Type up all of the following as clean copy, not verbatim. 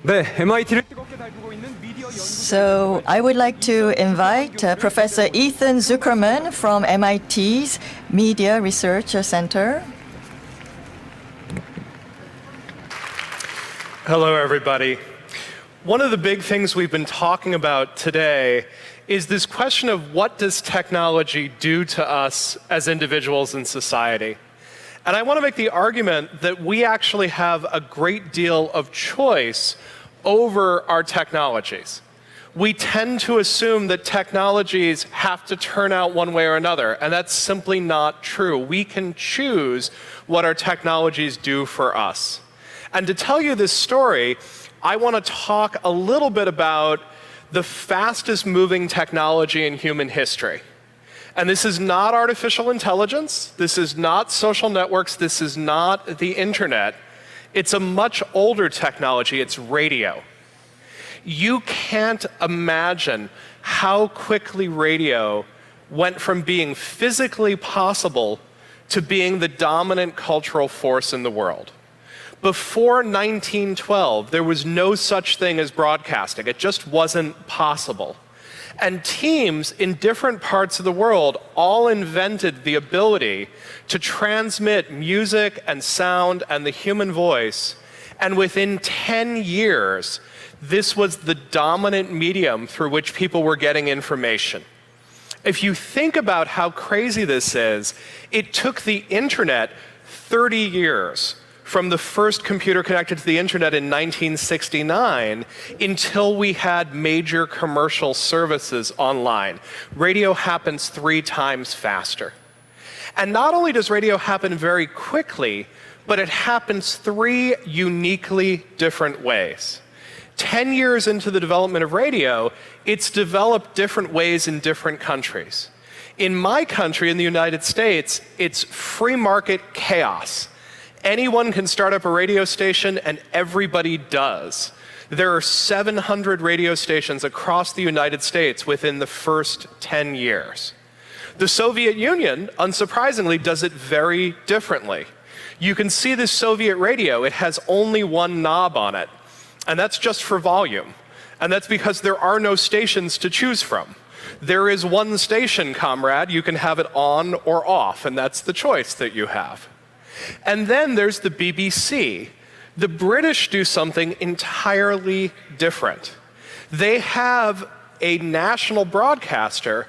네, MIT를 뜨겁게 달구고 있는 미디어 연구소. So I would like to invite Professor Ethan Zuckerman from MIT's Media Research Center. Hello, everybody. One of the big things we've been talking about today is this question of what does technology do to us as individuals in society? And I want to make the argument that we actually have a great deal of choice over our technologies. We tend to assume that technologies have to turn out one way or another, and that's simply not true. We can choose what our technologies do for us. And to tell you this story, I want to talk a little bit about the fastest moving technology in human history. And this is not artificial intelligence, this is not social networks, this is not the internet. It's a much older technology, it's radio. You can't imagine how quickly radio went from being physically possible to being the dominant cultural force in the world. Before 1912, there was no such thing as broadcasting. It just wasn't possible. And teams in different parts of the world all invented the ability to transmit music and sound and the human voice. And within 10 years, this was the dominant medium through which people were getting information. If you think about how crazy this is, it took the internet 30 years from the first computer connected to the internet in 1969 until we had major commercial services online. Radio happens 3 times faster. And not only does radio happen very quickly, but it happens 3 uniquely different ways. 10 years into the development of radio, it's developed different ways in different countries. In my country, in the United States, it's free market chaos. Anyone can start up a radio station, and everybody does. There are 700 radio stations across the United States within the first 10 years. The Soviet Union, unsurprisingly, does it very differently. You can see this Soviet radio, it has only one knob on it, and that's just for volume. And that's because there are no stations to choose from. There is one station, comrade, you can have it on or off, and that's the choice that you have. And then there's the BBC. The British do something entirely different. They have a national broadcaster,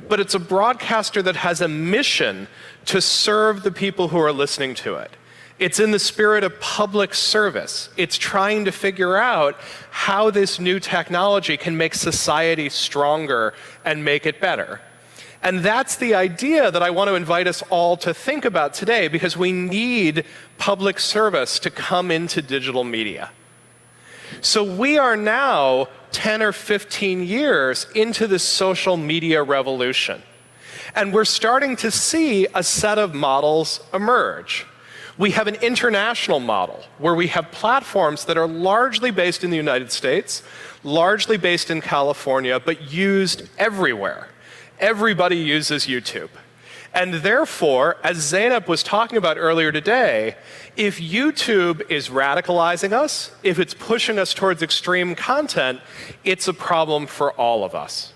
but it's a broadcaster that has a mission to serve the people who are listening to it. It's in the spirit of public service. It's trying to figure out how this new technology can make society stronger and make it better. And that's the idea that I want to invite us all to think about today, because we need public service to come into digital media. So we are now 10 or 15 years into this social media revolution. And we're starting to see a set of models emerge. We have an international model where we have platforms that are largely based in the United States, largely based in California, but used everywhere. Everybody uses YouTube. And therefore, as Zainab was talking about earlier today, if YouTube is radicalizing us, if it's pushing us towards extreme content, it's a problem for all of us.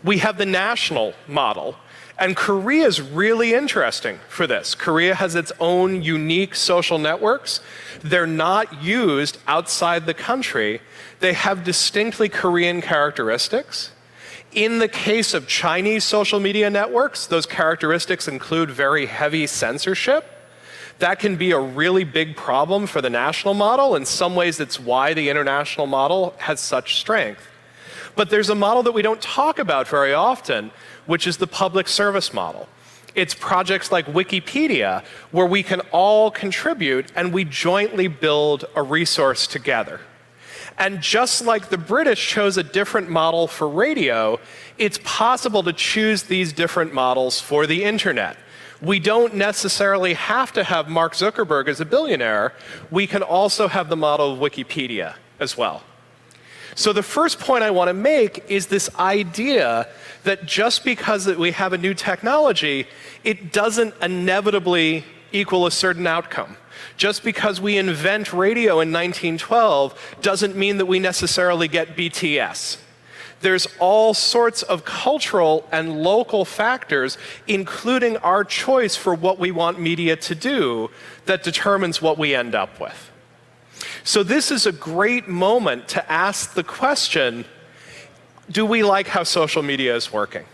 We have the national model, and Korea is really interesting for this. Korea has its own unique social networks. They're not used outside the country. They have distinctly Korean characteristics. In the case of Chinese social media networks, those characteristics include very heavy censorship. That can be a really big problem for the national model. In some ways, it's why the international model has such strength. But there's a model that we don't talk about very often, which is the public service model. It's projects like Wikipedia, where we can all contribute and we jointly build a resource together. And just like the British chose a different model for radio, it's possible to choose these different models for the internet. We don't necessarily have to have Mark Zuckerberg as a billionaire. We can also have the model of Wikipedia as well. So the first point I want to make is this idea that just because we have a new technology, it doesn't inevitably equal a certain outcome. Just because we invent radio in 1912 doesn't mean that we necessarily get BTS. There's all sorts of cultural and local factors, including our choice for what we want media to do, that determines what we end up with. So this is a great moment to ask the question, do we like how social media is working?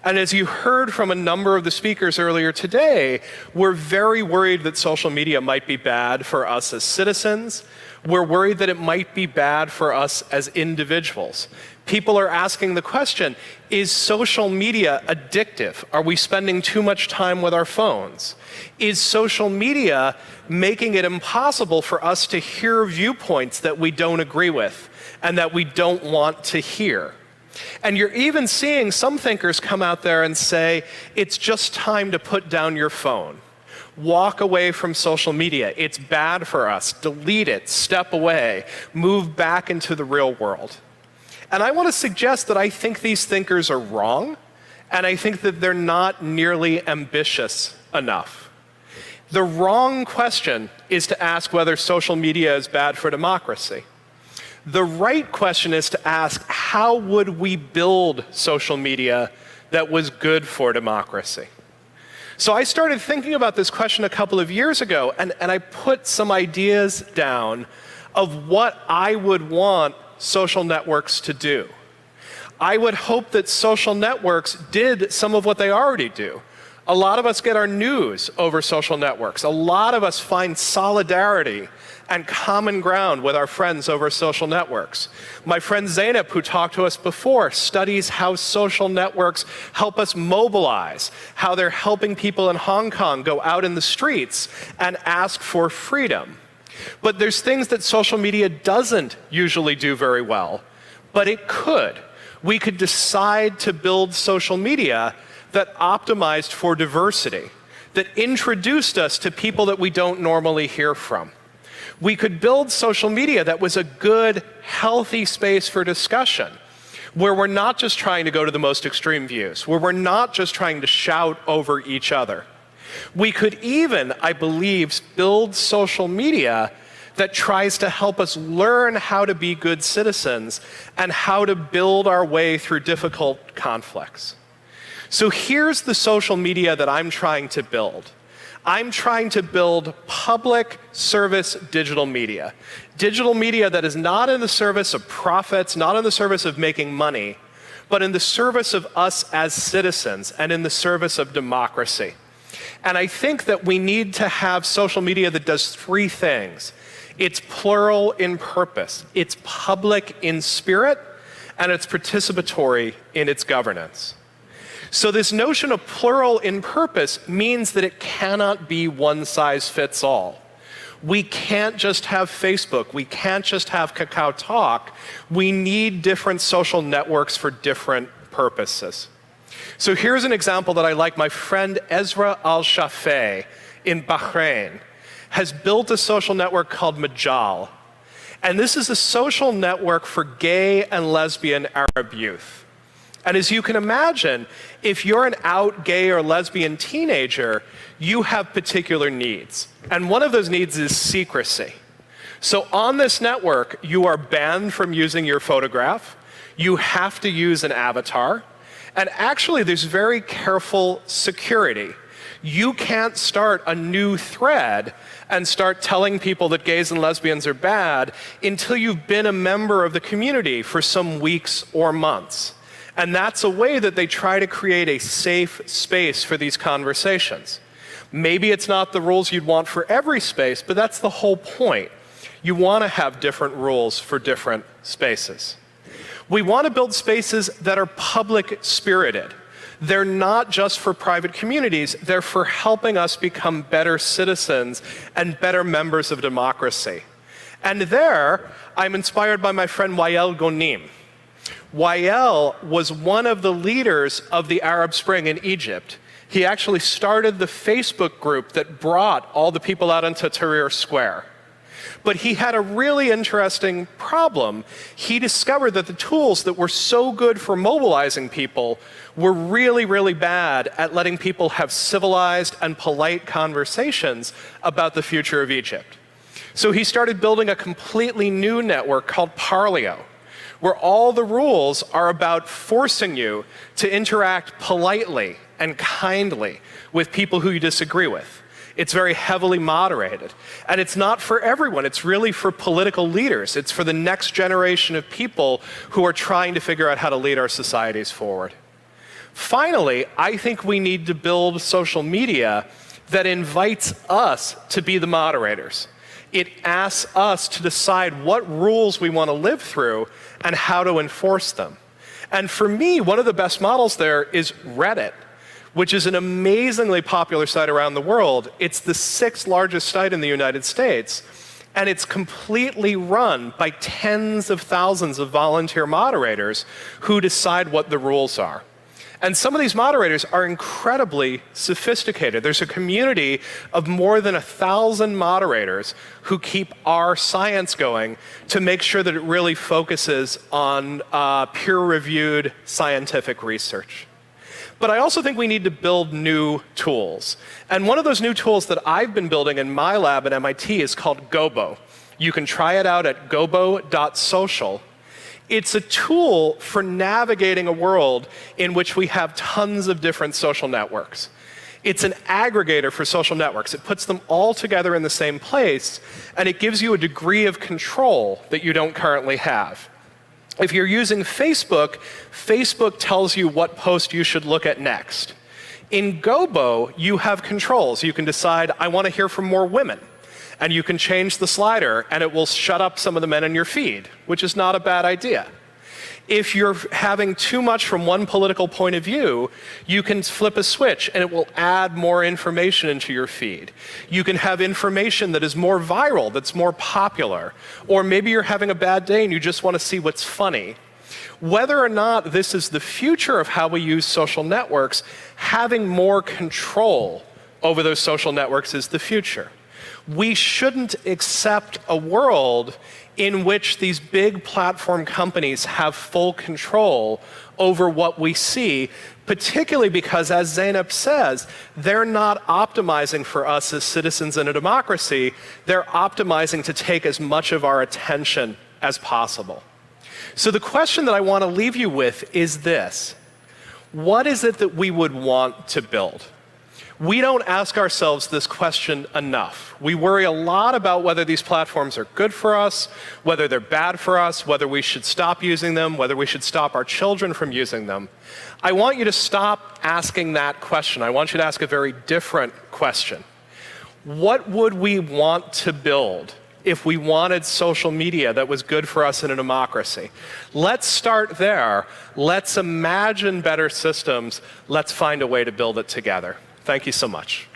And as you heard from a number of the speakers earlier today, we're very worried that social media might be bad for us as citizens. We're worried that it might be bad for us as individuals. People are asking the question, is social media addictive? Are we spending too much time with our phones? Is social media making it impossible for us to hear viewpoints that we don't agree with and that we don't want to hear? And you're even seeing some thinkers come out there and say, it's just time to put down your phone. Walk away from social media. It's bad for us. Delete it. Step away. Move back into the real world. And I want to suggest that I think these thinkers are wrong, and I think that they're not nearly ambitious enough. The wrong question is to ask whether social media is bad for democracy. The right question is to ask, how would we build social media that was good for democracy? So I started thinking about this question a couple of years ago, and I put some ideas down of what I would want social networks to do. I would hope that social networks did some of what they already do. A lot of us get our news over social networks. A lot of us find solidarity and common ground with our friends over social networks. My friend Zainab, who talked to us before, studies how social networks help us mobilize, how they're helping people in Hong Kong go out in the streets and ask for freedom. But there's things that social media doesn't usually do very well, but it could. We could decide to build social media that optimized for diversity, that introduced us to people that we don't normally hear from. We could build social media that was a good, healthy space for discussion, where we're not just trying to go to the most extreme views, where we're not just trying to shout over each other. We could even, I believe, build social media that tries to help us learn how to be good citizens and how to build our way through difficult conflicts. So here's the social media that I'm trying to build. I'm trying to build public service digital media. Digital media that is not in the service of profits, not in the service of making money, but in the service of us as citizens and in the service of democracy. And I think that we need to have social media that does three things. It's plural in purpose, it's public in spirit, and it's participatory in its governance. So this notion of plural in purpose means that it cannot be one size fits all. We can't just have Facebook. We can't just have Kakao Talk. We need different social networks for different purposes. So here's an example that I like. My friend Ezra Al-Shafei in Bahrain has built a social network called Majal. And this is a social network for gay and lesbian Arab youth. And as you can imagine, if you're an out gay or lesbian teenager, you have particular needs. And one of those needs is secrecy. So on this network, you are banned from using your photograph. You have to use an avatar. And actually, there's very careful security. You can't start a new thread and start telling people that gays and lesbians are bad until you've been a member of the community for some weeks or months. And that's a way that they try to create a safe space for these conversations. Maybe it's not the rules you'd want for every space, but that's the whole point. You want to have different rules for different spaces. We want to build spaces that are public spirited. They're not just for private communities, they're for helping us become better citizens and better members of democracy. And there, I'm inspired by my friend Wael Ghonim. Wael was one of the leaders of the Arab Spring in Egypt. He actually started the Facebook group that brought all the people out into Tahrir Square. But he had a really interesting problem. He discovered that the tools that were so good for mobilizing people were really, really bad at letting people have civilized and polite conversations about the future of Egypt. So he started building a completely new network called Parlio, where all the rules are about forcing you to interact politely and kindly with people who you disagree with. It's very heavily moderated. And it's not for everyone. It's really for political leaders. It's for the next generation of people who are trying to figure out how to lead our societies forward. Finally, I think we need to build social media that invites us to be the moderators. It asks us to decide what rules we want to live through and how to enforce them. And for me, one of the best models there is Reddit, which is an amazingly popular site around the world. It's the 6th largest site in the United States, and it's completely run by tens of thousands of volunteer moderators who decide what the rules are. And some of these moderators are incredibly sophisticated. There's a community of more than 1,000 moderators who keep our science going to make sure that it really focuses on peer-reviewed scientific research. But I also think we need to build new tools. And one of those new tools that I've been building in my lab at MIT is called Gobo. You can try it out at gobo.social. It's a tool for navigating a world in which we have tons of different social networks. It's an aggregator for social networks. It puts them all together in the same place, and it gives you a degree of control that you don't currently have. If you're using Facebook, Facebook tells you what post you should look at next. In Gobo, you have controls. You can decide, I want to hear from more women. And you can change the slider, and it will shut up some of the men in your feed, which is not a bad idea. If you're having too much from one political point of view, you can flip a switch, and it will add more information into your feed. You can have information that is more viral, that's more popular. Or maybe you're having a bad day and you just want to see what's funny. Whether or not this is the future of how we use social networks, having more control over those social networks is the future. We shouldn't accept a world in which these big platform companies have full control over what we see, particularly because, as Zeynep says, they're not optimizing for us as citizens in a democracy. They're optimizing to take as much of our attention as possible. So the question that I want to leave you with is this: what is it that we would want to build? We don't ask ourselves this question enough. We worry a lot about whether these platforms are good for us, whether they're bad for us, whether we should stop using them, whether we should stop our children from using them. I want you to stop asking that question. I want you to ask a very different question. What would we want to build if we wanted social media that was good for us in a democracy? Let's start there. Let's imagine better systems. Let's find a way to build it together. Thank you so much.